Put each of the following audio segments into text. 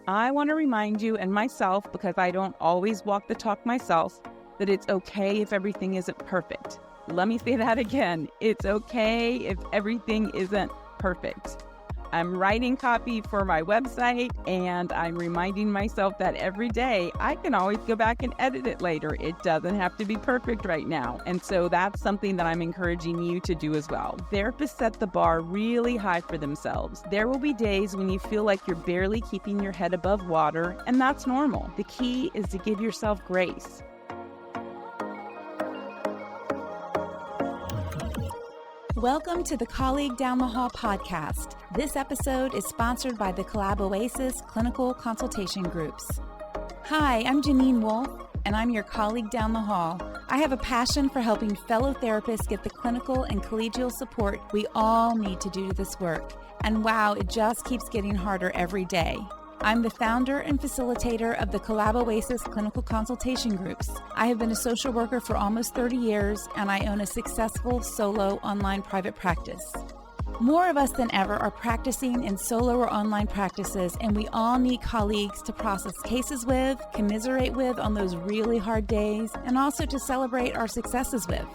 I want to remind you and myself, because I don't always walk the talk myself, that it's okay if everything isn't perfect. Let me say that again. It's okay if everything isn't perfect. I'm writing copy for my website, and I'm reminding myself that every day I can always go back and edit it later. It doesn't have to be perfect right now. And so that's something that I'm encouraging you to do as well. Therapists set the bar really high for themselves. There will be days when you feel like you're barely keeping your head above water, and that's normal. The key is to give yourself grace. Welcome to the Colleague Down the Hall podcast. This episode is sponsored by the Collab Oasis Clinical Consultation Groups. Hi, I'm Janine Wolf, and I'm your colleague down the hall. I have a passion for helping fellow therapists get the clinical and collegial support we all need to do this work. And wow, it just keeps getting harder every day. I'm the founder and facilitator of the Collab Oasis Clinical Consultation Groups. I have been a social worker for almost 30 years, and I own a successful solo online private practice. More of us than ever are practicing in solo or online practices, and we all need colleagues to process cases with, commiserate with on those really hard days, and also to celebrate our successes with.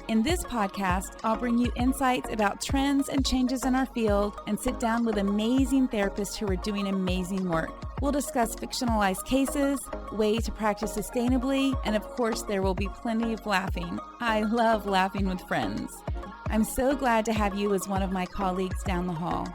In this podcast, I'll bring you insights about trends and changes in our field and sit down with amazing therapists who are doing amazing work. We'll discuss fictionalized cases, ways to practice sustainably, and of course, there will be plenty of laughing. I love laughing with friends. I'm so glad to have you as one of my colleagues down the hall.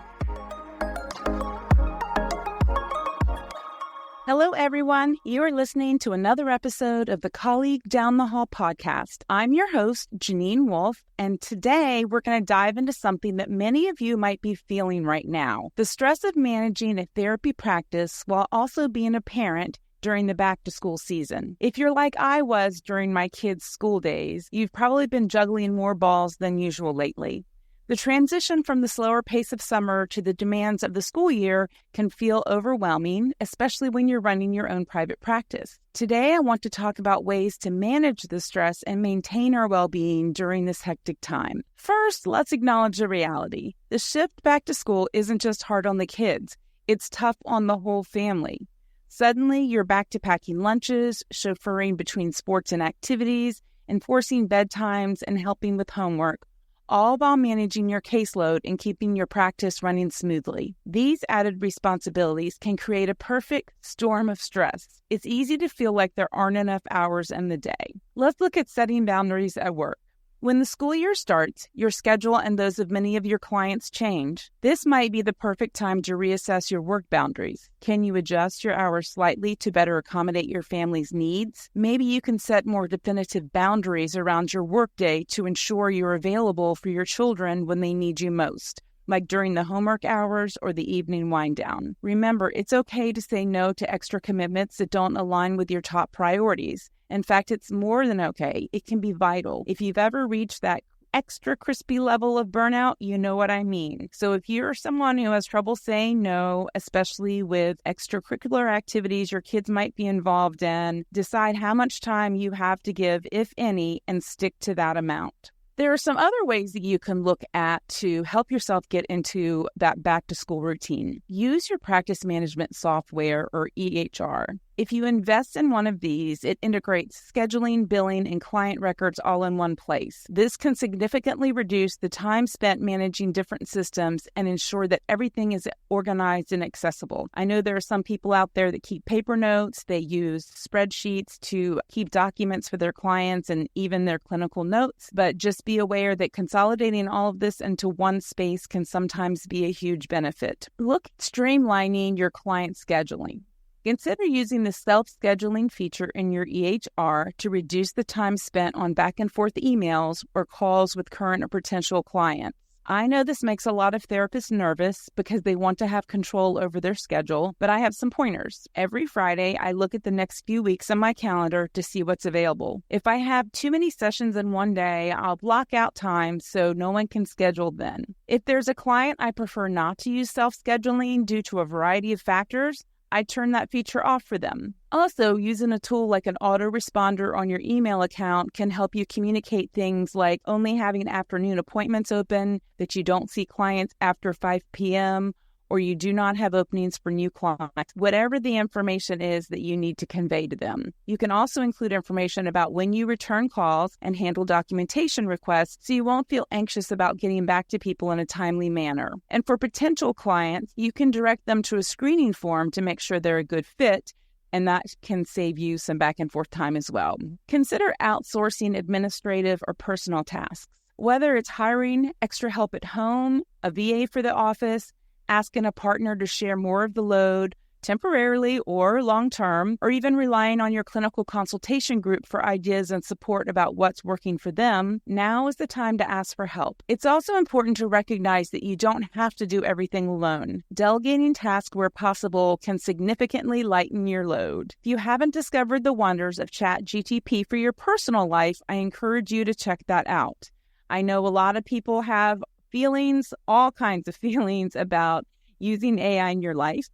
Hello, everyone. You are listening to another episode of the Colleague Down the Hall podcast. I'm your host, Janine Wolf, and today we're going to dive into something that many of you might be feeling right now: the stress of managing a therapy practice while also being a parent during the back-to-school season. If you're like I was during my kids' school days, you've probably been juggling more balls than usual lately. The transition from the slower pace of summer to the demands of the school year can feel overwhelming, especially when you're running your own private practice. Today, I want to talk about ways to manage the stress and maintain our well-being during this hectic time. First, let's acknowledge the reality. The shift back to school isn't just hard on the kids. It's tough on the whole family. Suddenly, you're back to packing lunches, chauffeuring between sports and activities, enforcing bedtimes, and helping with homework, all while managing your caseload and keeping your practice running smoothly. These added responsibilities can create a perfect storm of stress. It's easy to feel like there aren't enough hours in the day. Let's look at setting boundaries at work. When the school year starts, your schedule and those of many of your clients change. This might be the perfect time to reassess your work boundaries. Can you adjust your hours slightly to better accommodate your family's needs? Maybe you can set more definitive boundaries around your workday to ensure you're available for your children when they need you most, like during the homework hours or the evening wind down. Remember, it's okay to say no to extra commitments that don't align with your top priorities. In fact, it's more than okay. It can be vital. If you've ever reached that extra crispy level of burnout, you know what I mean. So if you're someone who has trouble saying no, especially with extracurricular activities your kids might be involved in, decide how much time you have to give, if any, and stick to that amount. There are some other ways that you can look at to help yourself get into that back-to-school routine. Use your practice management software, or EHR. If you invest in one of these, it integrates scheduling, billing, and client records all in one place. This can significantly reduce the time spent managing different systems and ensure that everything is organized and accessible. I know there are some people out there that keep paper notes. They use spreadsheets to keep documents for their clients and even their clinical notes, but just be aware that consolidating all of this into one space can sometimes be a huge benefit. Look at streamlining your client scheduling. Consider using the self-scheduling feature in your EHR to reduce the time spent on back-and-forth emails or calls with current or potential clients. I know this makes a lot of therapists nervous because they want to have control over their schedule, but I have some pointers. Every Friday, I look at the next few weeks on my calendar to see what's available. If I have too many sessions in one day, I'll block out time so no one can schedule then. If there's a client I prefer not to use self-scheduling due to a variety of factors, I turn that feature off for them. Also, using a tool like an autoresponder on your email account can help you communicate things like only having afternoon appointments open, that you don't see clients after 5 p.m., or you do not have openings for new clients, whatever the information is that you need to convey to them. You can also include information about when you return calls and handle documentation requests so you won't feel anxious about getting back to people in a timely manner. And for potential clients, you can direct them to a screening form to make sure they're a good fit, and that can save you some back and forth time as well. Consider outsourcing administrative or personal tasks. Whether it's hiring extra help at home, a VA for the office, asking a partner to share more of the load, temporarily or long-term, or even relying on your clinical consultation group for ideas and support about what's working for them, now is the time to ask for help. It's also important to recognize that you don't have to do everything alone. Delegating tasks where possible can significantly lighten your load. If you haven't discovered the wonders of ChatGPT for your personal life, I encourage you to check that out. I know a lot of people have feelings, all kinds of feelings about using AI in your life,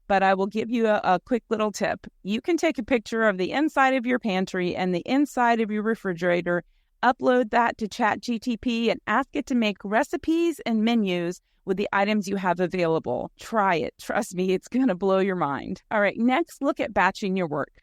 but I will give you a quick little tip. You can take a picture of the inside of your pantry and the inside of your refrigerator, upload that to ChatGPT, and ask it to make recipes and menus with the items you have available. Try it. Trust me, it's going to blow your mind. All right, next, look at batching your work.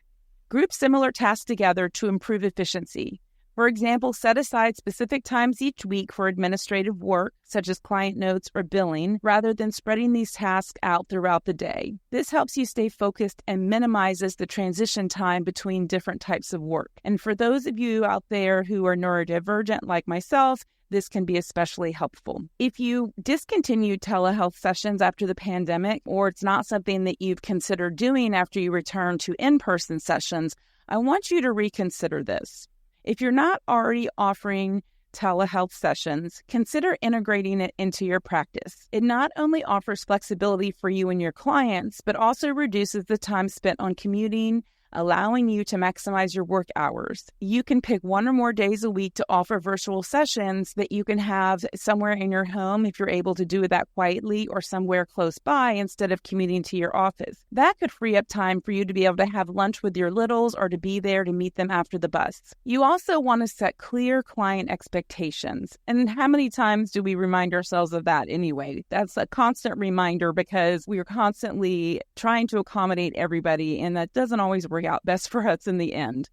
Group similar tasks together to improve efficiency. For example, set aside specific times each week for administrative work, such as client notes or billing, rather than spreading these tasks out throughout the day. This helps you stay focused and minimizes the transition time between different types of work. And for those of you out there who are neurodivergent like myself, this can be especially helpful. If you discontinued telehealth sessions after the pandemic, or it's not something that you've considered doing after you return to in-person sessions, I want you to reconsider this. If you're not already offering telehealth sessions, consider integrating it into your practice. It not only offers flexibility for you and your clients, but also reduces the time spent on commuting, allowing you to maximize your work hours. You can pick one or more days a week to offer virtual sessions that you can have somewhere in your home if you're able to do that quietly, or somewhere close by instead of commuting to your office. That could free up time for you to be able to have lunch with your littles or to be there to meet them after the bus. You also want to set clear client expectations. And how many times do we remind ourselves of that anyway? That's a constant reminder because we are constantly trying to accommodate everybody, and that doesn't always work out best for us in the end.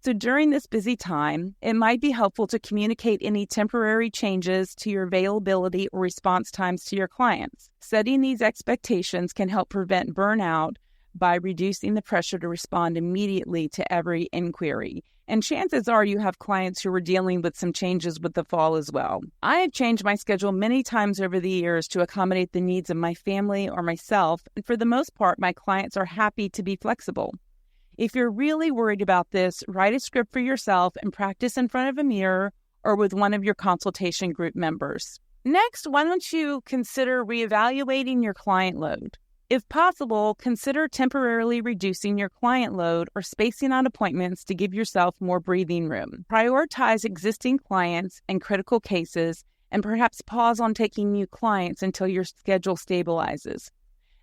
So during this busy time, it might be helpful to communicate any temporary changes to your availability or response times to your clients. Setting these expectations can help prevent burnout by reducing the pressure to respond immediately to every inquiry. And chances are you have clients who are dealing with some changes with the fall as well. I have changed my schedule many times over the years to accommodate the needs of my family or myself, and for the most part, my clients are happy to be flexible. If you're really worried about this, write a script for yourself and practice in front of a mirror or with one of your consultation group members. Next, why don't you consider reevaluating your client load? If possible, consider temporarily reducing your client load or spacing out appointments to give yourself more breathing room. Prioritize existing clients and critical cases, and perhaps pause on taking new clients until your schedule stabilizes.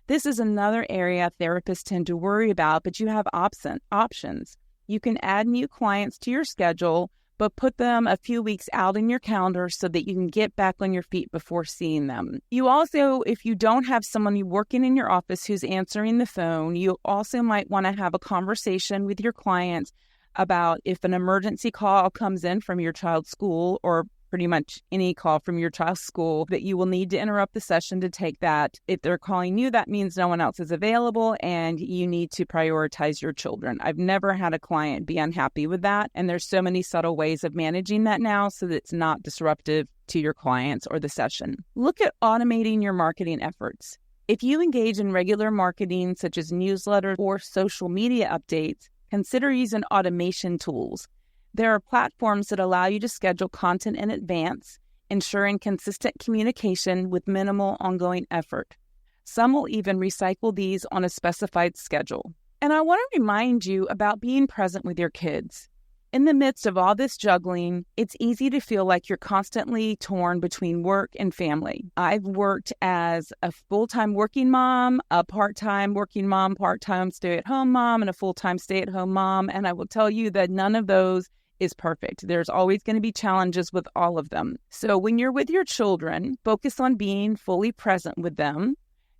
This is another area therapists tend to worry about, but you have options. You can add new clients to your schedule, but put them a few weeks out in your calendar so that you can get back on your feet before seeing them. You also, if you don't have someone working in your office who's answering the phone, you also might want to have a conversation with your clients about if an emergency call comes in from your child's school, or pretty much any call from your child's school, that you will need to interrupt the session to take that. If they're calling you, that means no one else is available and you need to prioritize your children. I've never had a client be unhappy with that, and there's so many subtle ways of managing that now so that it's not disruptive to your clients or the session. Look at automating your marketing efforts. If you engage in regular marketing, such as newsletters or social media updates, consider using automation tools. There are platforms that allow you to schedule content in advance, ensuring consistent communication with minimal ongoing effort. Some will even recycle these on a specified schedule. And I want to remind you about being present with your kids. In the midst of all this juggling, it's easy to feel like you're constantly torn between work and family. I've worked as a full-time working mom, a part-time working mom, part-time stay-at-home mom, and a full-time stay-at-home mom, and I will tell you that none of those is perfect. There's always going to be challenges with all of them. So when you're with your children, focus on being fully present with them.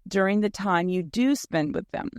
during the time you do spend with them.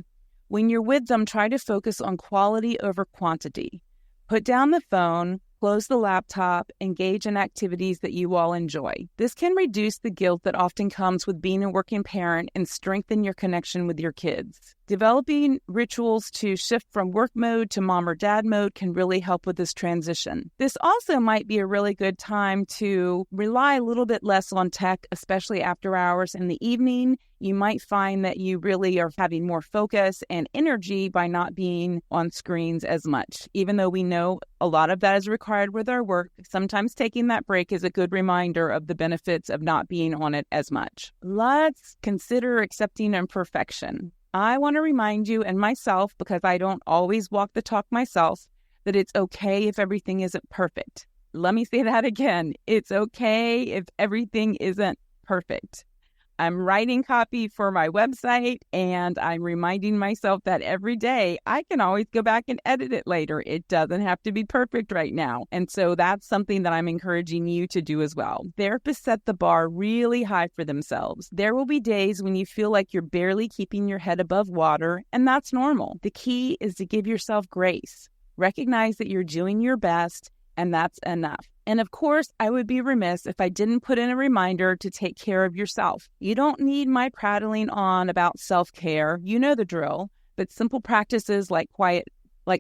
When you're with them, try to focus on quality over quantity. Put down the phone, close the laptop, engage in activities that you all enjoy. This can reduce the guilt that often comes with being a working parent and strengthen your connection with your kids. Developing rituals to shift from work mode to mom or dad mode can really help with this transition. This also might be a really good time to rely a little bit less on tech, especially after hours in the evening. You might find that you really are having more focus and energy by not being on screens as much. Even though we know a lot of that is required with our work, sometimes taking that break is a good reminder of the benefits of not being on it as much. Let's consider accepting imperfection. I want to remind you and myself, because I don't always walk the talk myself, that it's okay if everything isn't perfect. Let me say that again. It's okay if everything isn't perfect. I'm writing copy for my website, and I'm reminding myself that every day I can always go back and edit it later. It doesn't have to be perfect right now. And so that's something that I'm encouraging you to do as well. Therapists set the bar really high for themselves. There will be days when you feel like you're barely keeping your head above water, and that's normal. The key is to give yourself grace. Recognize that you're doing your best, and that's enough. And of course, I would be remiss if I didn't put in a reminder to take care of yourself. You don't need my prattling on about self-care. You know the drill. But simple practices like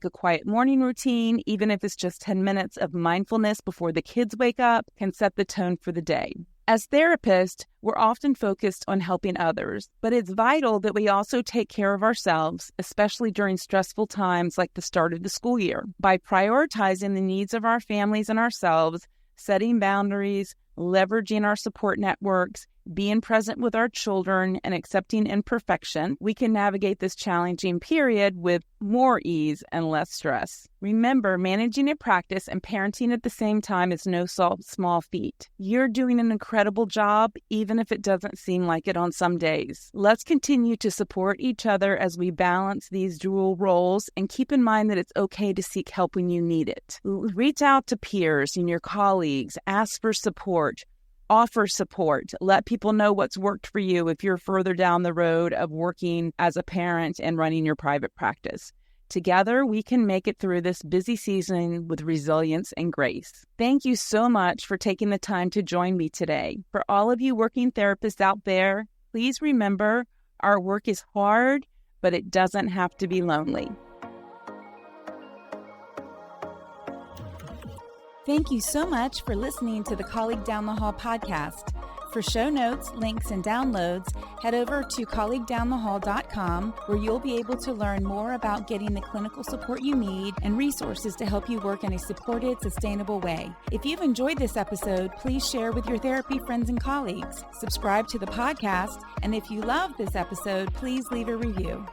a quiet morning routine, even if it's just 10 minutes of mindfulness before the kids wake up, can set the tone for the day. As therapists, we're often focused on helping others, but it's vital that we also take care of ourselves, especially during stressful times like the start of the school year. By prioritizing the needs of our families and ourselves, setting boundaries, leveraging our support networks, being present with our children, and accepting imperfection, we can navigate this challenging period with more ease and less stress. Remember, managing a practice and parenting at the same time is no small feat. You're doing an incredible job, even if it doesn't seem like it on some days. Let's continue to support each other as we balance these dual roles, and keep in mind that it's okay to seek help when you need it. Reach out to peers and your colleagues, ask for support. Offer support. Let people know what's worked for you if you're further down the road of working as a parent and running your private practice. Together, we can make it through this busy season with resilience and grace. Thank you so much for taking the time to join me today. For all of you working therapists out there, please remember our work is hard, but it doesn't have to be lonely. Thank you so much for listening to the Colleague Down the Hall podcast. For show notes, links, and downloads, head over to colleaguedownthehall.com, where you'll be able to learn more about getting the clinical support you need and resources to help you work in a supported, sustainable way. If you've enjoyed this episode, please share with your therapy friends and colleagues. Subscribe to the podcast, and if you love this episode, please leave a review.